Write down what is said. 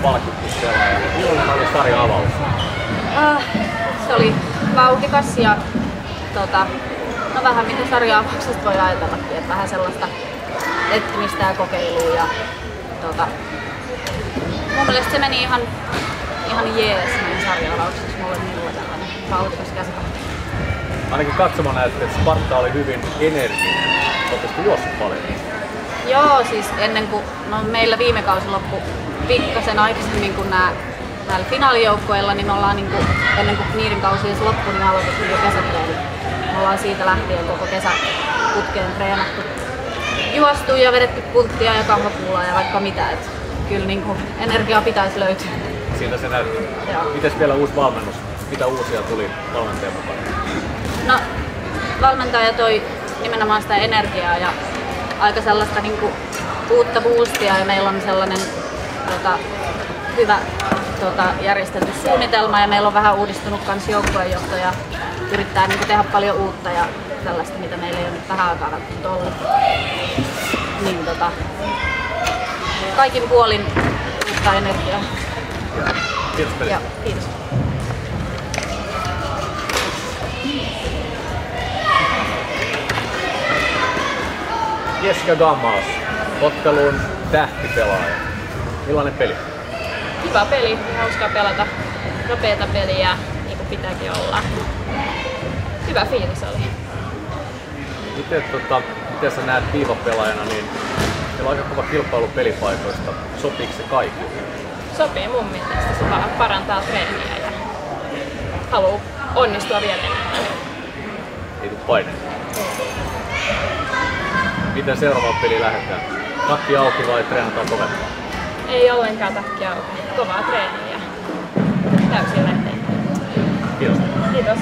palkittuspelaaja. Millainen oli sarjan avaus? Se oli vauhdikas ja no vähän mitä sarjan avauksesta voi ajatellakin, että vähän sellaista etsimistä ja kokeilua ja mun mielestä se meni ihan jees meidän sarjan avauksessa, mulla oli minulla tällainen vauhdikas käsipallo. Ainakin katsomana näytti, että Sparta oli hyvin energinen. Oletko juossut paljon? Joo, siis ennen kuin meillä viime kausi loppui pikkasen aikaisemmin kuin näillä finaalijoukkoilla, niin me ollaan ennen kuin niiden kausi edes loppui, niin aloitettu jo kesätreeni. Me ollaan siitä lähtien koko kesäputkeen treenattu. Juostu ja vedetty pulttia ja kahvapuulaa ja vaikka mitä. Et kyllä energiaa pitäisi löytyä. Siitä se näyttää. Mites vielä uusi valmennus? Mitä uusia tuli valmentajan mukaan? No, valmentaja toi nimenomaan sitä energiaa ja aika sellaista uutta boostia ja meillä on sellainen hyvä järjestelty suunnitelma ja meillä on vähän uudistunut kans joukkueenjohto ja yrittää tehdä paljon uutta ja tällaista, mitä meillä ei ole nyt vähän aikaa välttämättä ollut. Niin kaikin puolin uutta energiaa. Kiitos Peli. Joo, kiitos. Jessica Gammaus, ottelun tähtipelaaja. Millainen peli? Hyvä peli, hauskaa pelata. Nopeata peliä, niin kuin pitääkin olla. Hyvä fiilis oli. Miten sä näet viivapelaajana, niin siellä on aika kova kilpailu pelipaikoista. Sopiiko se kaikille? Sopii mun mielestä, se vaan parantaa treeniä ja haluaa onnistua vielä enemmän. Ei tule paineita. Miten seuraavaan peliin lähdetään? Takki auki vai treenataan kovempaa? Ei ollenkaan takki auki. Kovaa treeniä ja täysin lähtee. Kiitos. Kiitos.